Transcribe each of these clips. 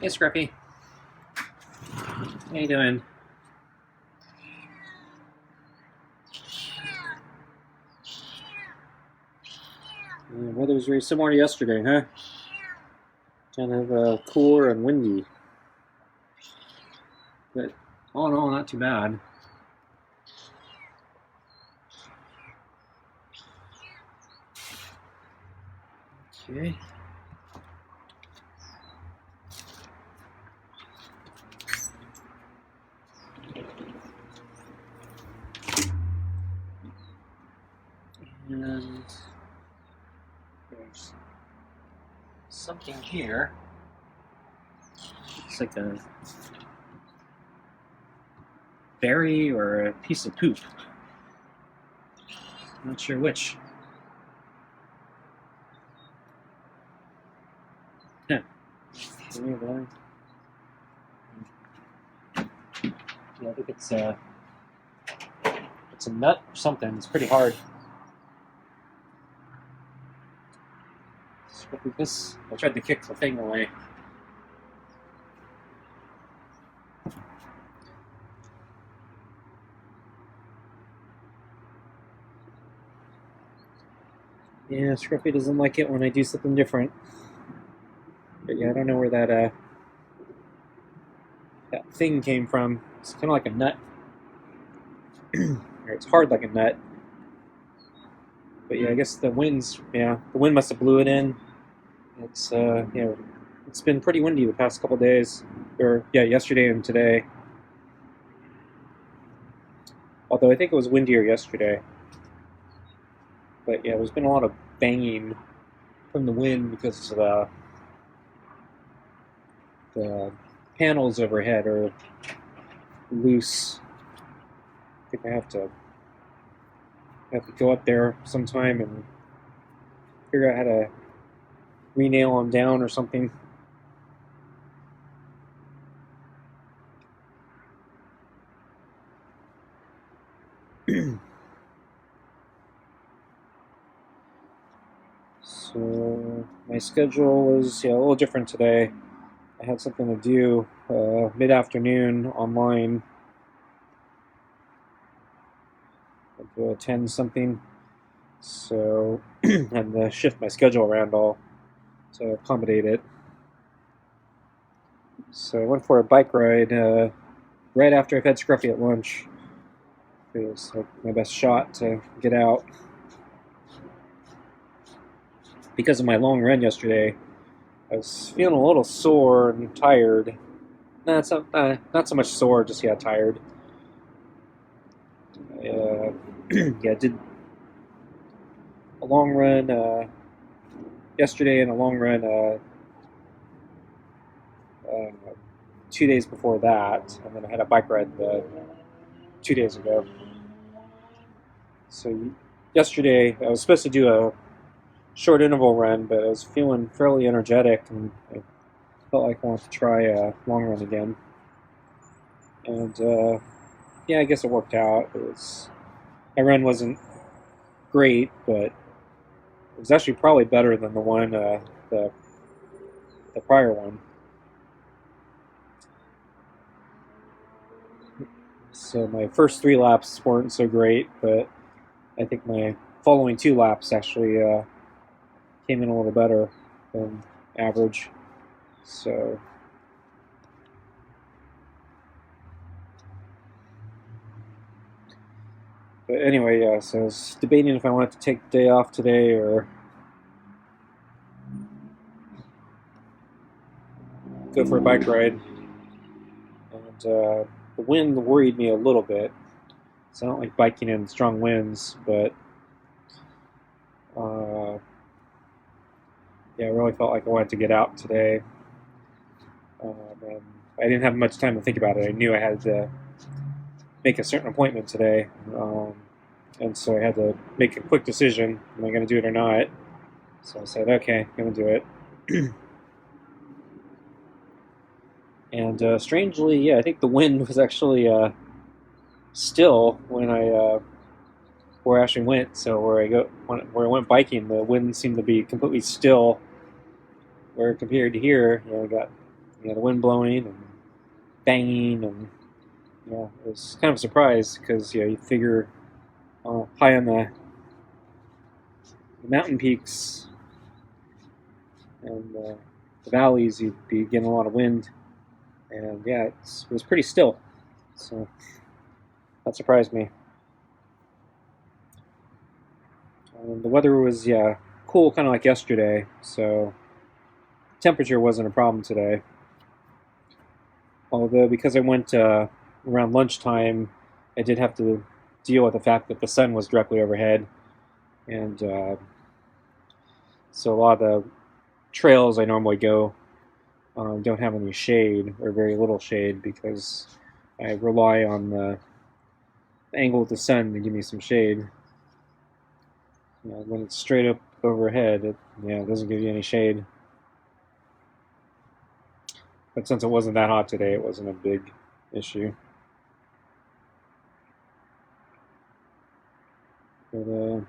Hey, Scruffy. How you doing? Weather's very similar to yesterday, huh? Kind of cooler and windy. But all in all, not too bad. Okay. And there's something here. It's like a berry or a piece of poop. Not sure which. Huh. Yeah, I think it's a nut or something. It's pretty hard. This, I tried to kick the thing away. Yeah, Scruffy doesn't like it when I do something different. But yeah, I don't know where that thing came from. It's kind of like a nut. Or it's hard like a nut. But yeah, I guess the wind must have blew it in. It's it's been pretty windy the past couple days. Or yeah, yesterday and today. Although I think it was windier yesterday. But yeah, there's been a lot of banging from the wind because the panels overhead are loose. I think I have to go up there sometime and figure out how to re-nail them down or something. So my schedule was a little different today. I had something to do mid-afternoon online. I had to attend something, so I had to shift my schedule around all to accommodate it. So I went for a bike ride right after I fed Scruffy at lunch. It was like my best shot to get out. Because of my long run yesterday, I was feeling a little sore and tired. Not so much sore, just tired. I did a long run yesterday and a long run 2 days before that, and then I had a bike ride 2 days ago. So yesterday I was supposed to do a short interval run, but I was feeling fairly energetic and I felt like I wanted to try a long run again. And I guess it worked out. My run wasn't great, but it was actually probably better than the prior one. So my first 3 laps weren't so great, but I think my following 2 laps actually came in a little better than average. So but anyway, so I was debating if I wanted to take the day off today or go for a bike ride. And the wind worried me a little bit. So I don't like biking in strong winds, but I really felt like I wanted to get out today. And I didn't have much time to think about it. I knew I had to make a certain appointment today, and so I had to make a quick decision: am I going to do it or not? So I said, okay, I'm going to do it. And strangely, I think the wind was actually still when where I actually went. So where I went biking, the wind seemed to be completely still. Where compared to here, I got the wind blowing and banging, and it was kind of a surprise because you figure high on the mountain peaks and the valleys you'd be getting a lot of wind, and it was pretty still, so that surprised me. The weather was cool, kind of like yesterday, so temperature wasn't a problem today. Although because I went around lunchtime, I did have to deal with the fact that the sun was directly overhead, and so a lot of the trails I normally go don't have any shade, or very little shade, because I rely on the angle of the sun to give me some shade. When it's straight up overhead, it doesn't give you any shade. But since it wasn't that hot today, it wasn't a big issue. But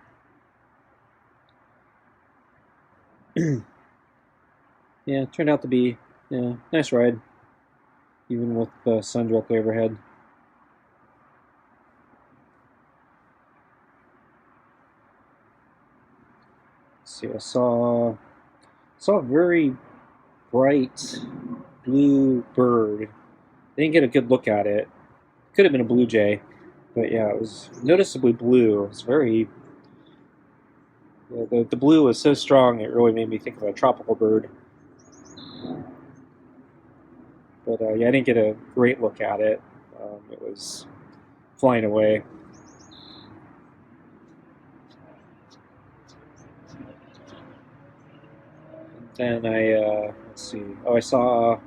it turned out to be nice ride, even with the sun directly overhead. See, I saw a very bright blue bird. I didn't get a good look at it. Could have been a blue jay, but it was noticeably blue. It was very the blue was so strong it really made me think of a tropical bird. But I didn't get a great look at it. It was flying away. Then let's see. Oh,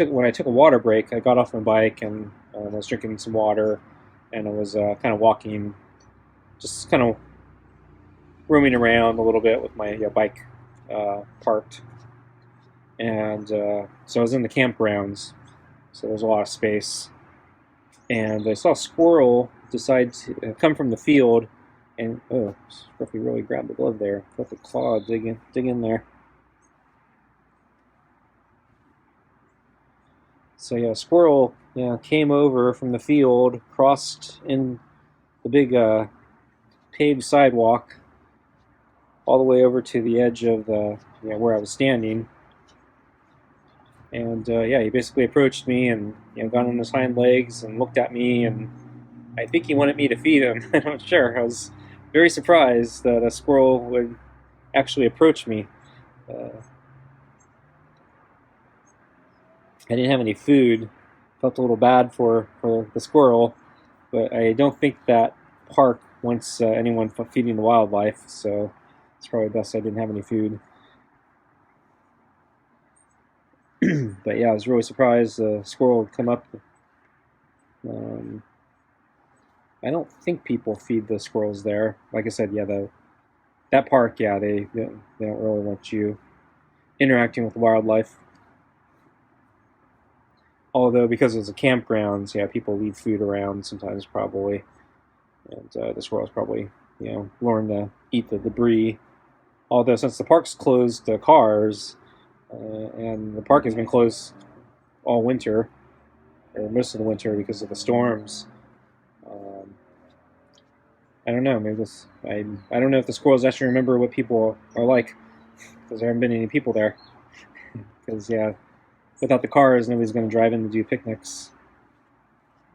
when I took a water break, I got off my bike and I was drinking some water, and I was kind of walking, just kind of roaming around a little bit with my bike parked. And so I was in the campgrounds, so there's a lot of space. And I saw a squirrel decide to come from the field, and Scruffy really grabbed the glove there. Let the claw dig in there. So a squirrel came over from the field, crossed in the big paved sidewalk, all the way over to the edge of the where I was standing. And he basically approached me and got on his hind legs and looked at me, and I think he wanted me to feed him. I'm not sure. I was very surprised that a squirrel would actually approach me. I didn't have any food. Felt a little bad for the squirrel, but I don't think that park wants anyone feeding the wildlife, so it's probably best I didn't have any food. But I was really surprised the squirrel would come up. I don't think people feed the squirrels there. Like I said, that park, they don't really want you interacting with wildlife. Although because it's a campground, people leave food around sometimes probably, and the squirrels probably learn to eat the debris. Although since the park's closed to cars, and the park has been closed all winter, or most of the winter because of the storms. I don't know. Maybe I don't know if the squirrels actually remember what people are like, because there haven't been any people there. Because without the cars, nobody's going to drive in to do picnics.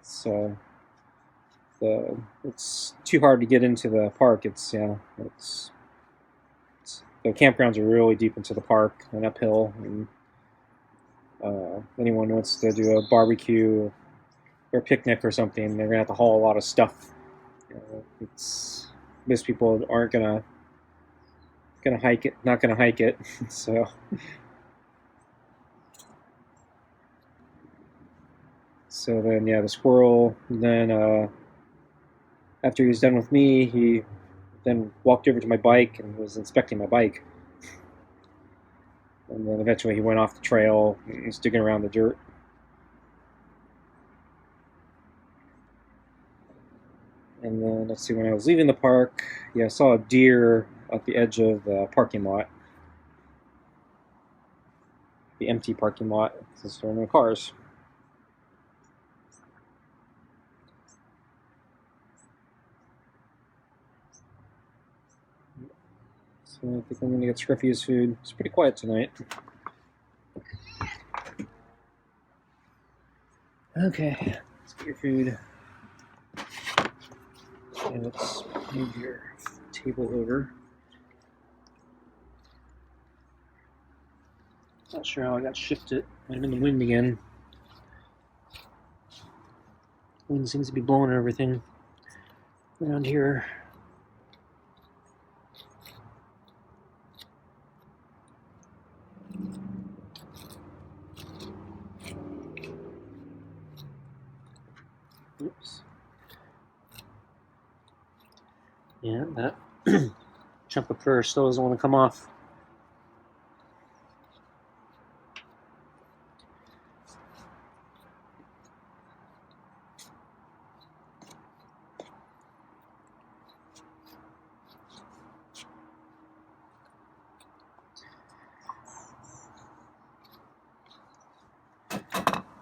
So it's too hard to get into the park. The campgrounds are really deep into the park and uphill, and anyone wants to do a barbecue or picnic or something, they're gonna have to haul a lot of stuff. Most people aren't gonna hike it, not gonna hike it. So then the squirrel then after he was done with me, he then walked over to my bike and was inspecting my bike. And then eventually he went off the trail and was digging around the dirt. And then, let's see, when I was leaving the park, I saw a deer at the edge of the parking lot. the empty parking lot since there are no cars. So I think I'm going to get Scruffy his food. It's pretty quiet tonight. Okay, let's get your food. And let's move your table over. Not sure how I got shifted. Might have been the wind again. Wind seems to be blowing everything around here. Oops. Yeah, that chunk of fur still doesn't want to come off.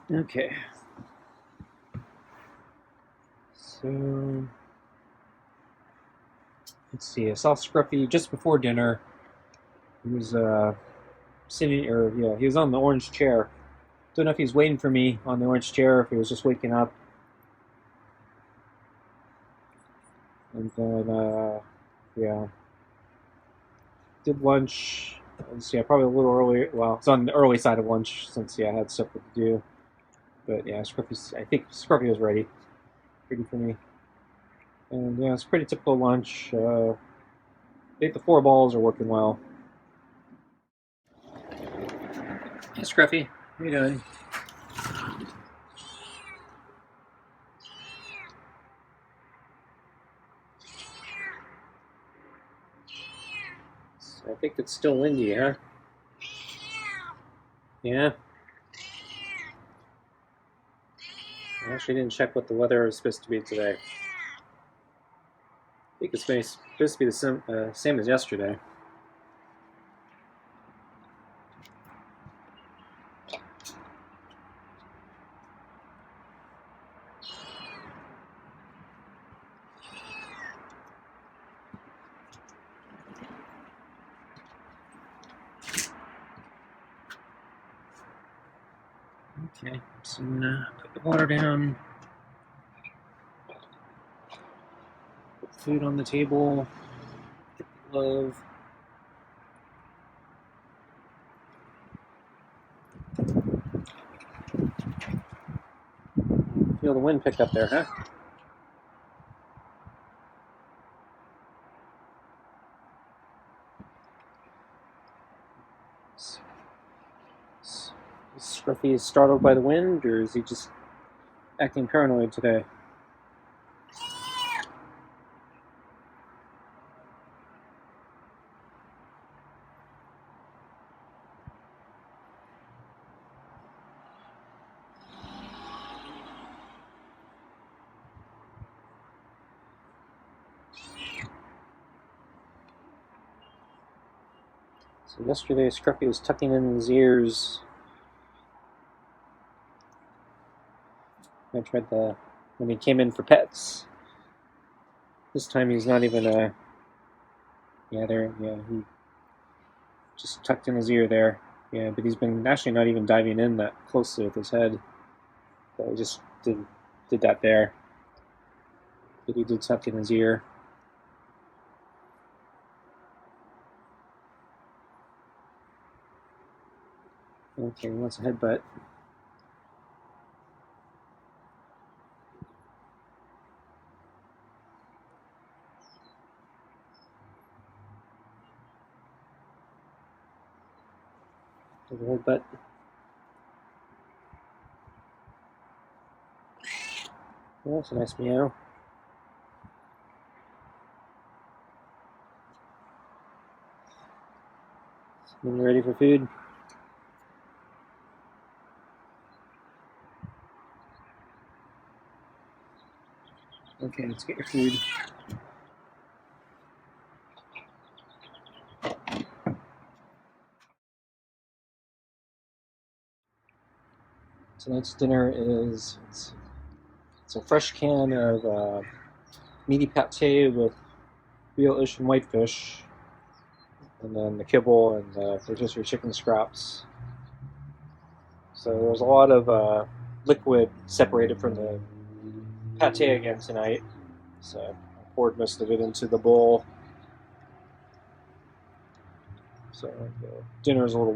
Okay. So let's see. I saw Scruffy just before dinner. He was sitting, or yeah, he was on the orange chair. Don't know if he was waiting for me on the orange chair, or if he was just waking up. And then yeah, did lunch. Yeah, probably a little early. Well, it's on the early side of lunch since I had stuff to do. But yeah, I think Scruffy was ready for me. And yeah, it's pretty typical lunch. I think the 4 balls are working well. Hey, Scruffy, how you doing? So I think it's still windy, huh? Yeah. I actually didn't check what the weather is supposed to be today. I think it's supposed to be the same as yesterday. Okay, so I'm gonna put the water down, put the food on the table, get the glove. Feel the wind pick up there, huh? Is Scruffy startled by the wind, or is he just acting paranoid today? So yesterday, Scruffy was tucking in his ears. I tried when he came in for pets. This time he's not even he just tucked in his ear there. Yeah, but he's been actually not even diving in that closely with his head. So he just did that there. But he did tuck in his ear. Okay, he wants a headbutt. There's a headbutt. Oh, that's a nice meow. When you're ready for food. Okay, let's get your food. Tonight's dinner is it's a fresh can of meaty pate with real ocean whitefish, and then the kibble and the rotisserie chicken scraps. So there's a lot of liquid separated from the pate again tonight. So I poured most of it into the bowl. So the dinner is a little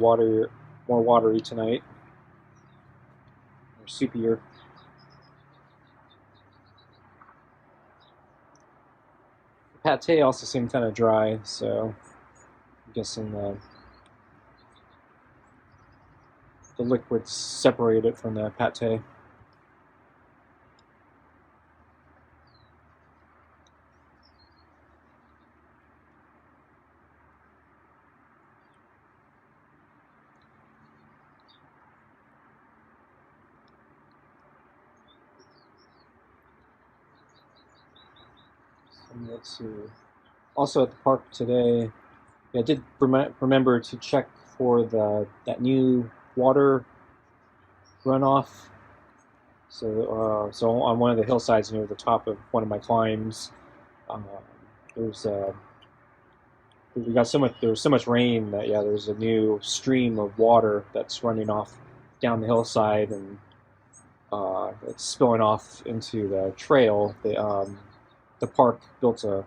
more watery tonight, or soupier. The pate also seemed kind of dry, so I'm guessing the liquids separated from the pate. Let's see. Also at the park today, I did remember to check for that new water runoff. So on one of the hillsides near the top of one of my climbs, there's there was so much rain that there's a new stream of water that's running off down the hillside, and it's spilling off into the trail. The park built a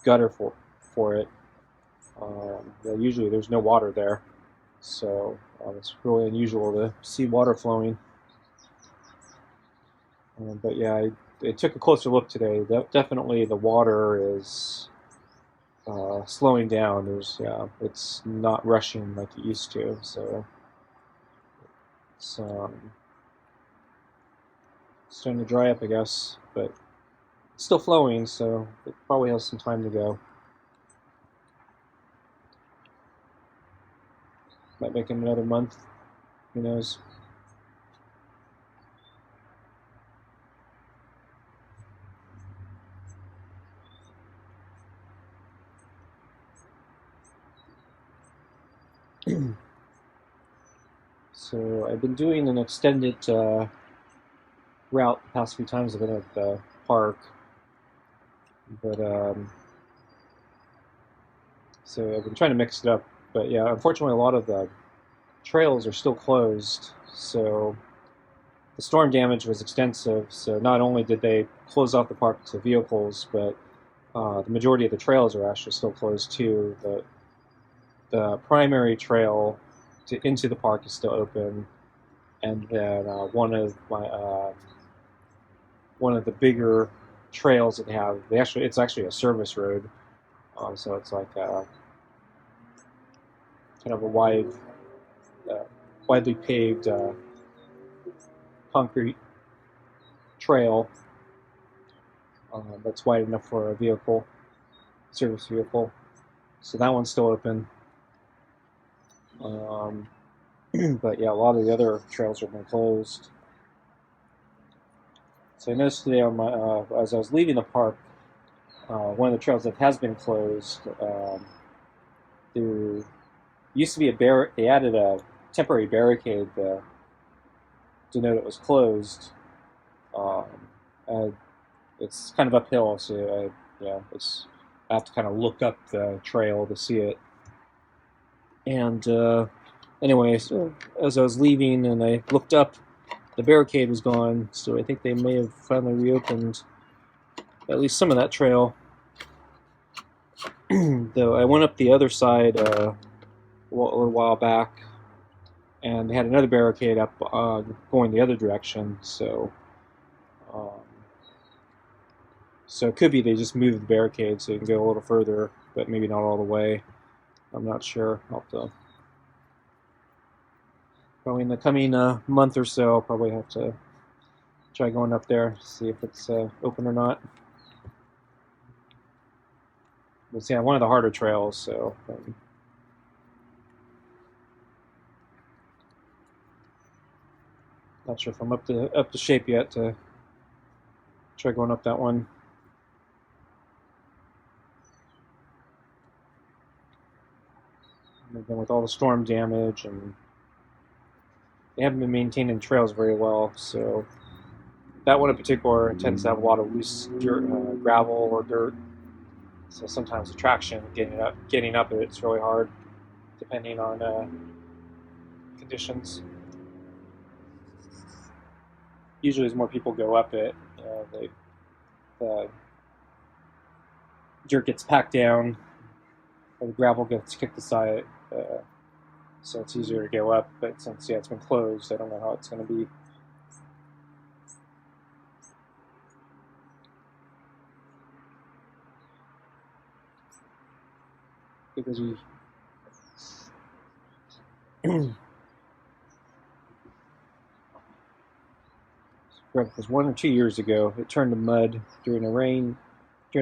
gutter for it. Usually there's no water there, so it's really unusual to see water flowing. But yeah, I took a closer look today. Definitely the water is slowing down. It's not rushing like it used to. So it's starting to dry up, I guess, but it's still flowing, so it probably has some time to go. Might make it another month. Who knows? So I've been doing an extended route the past few times I've been at the park, but so I've been trying to mix it up. But yeah, unfortunately, a lot of the trails are still closed. So the storm damage was extensive. So not only did they close off the park to vehicles, but the majority of the trails are actually still closed too. The primary trail into the park is still open, and then one of the bigger trails that it's actually a service road, so it's like kind of a widely paved concrete trail that's wide enough for a service vehicle. So that one's still open. But yeah, a lot of the other trails have been closed. So I noticed today as I was leaving the park, one of the trails that has been closed, there used to be they added a temporary barricade to denote it was closed. It's kind of uphill, so I have to kind of look up the trail to see it. And anyway, so as I was leaving and I looked up, the barricade was gone, so I think they may have finally reopened at least some of that trail. Though I went up the other side a little while back, and they had another barricade up going the other direction, so it could be they just moved the barricade so you can go a little further, but maybe not all the way. I'm not sure. Probably in the coming month or so, I'll probably have to try going up there, see if it's open or not. But yeah, one of the harder trails, so not sure if I'm up to shape yet to try going up that one. And then with all the storm damage and they haven't been maintaining trails very well. So that one in particular tends to have a lot of loose dirt, gravel or dirt. So sometimes the traction getting up it's really hard, depending on conditions. Usually, as more people go up it, the dirt gets packed down, or the gravel gets kicked aside, so it's easier to go up. But since it's been closed, I don't know how it's going to be. Because because 1 or 2 years ago it turned to mud during a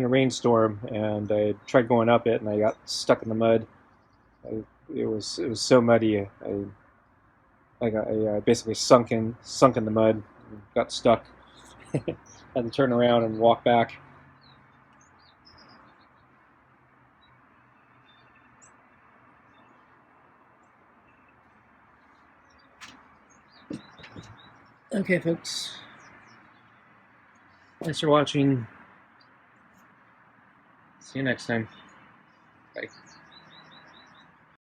rainstorm, and I tried going up it and I got stuck in the mud. It was so muddy. I basically sunk in the mud, and got stuck. Had to turn around and walk back. Okay, folks. Thanks for watching. See you next time. Bye.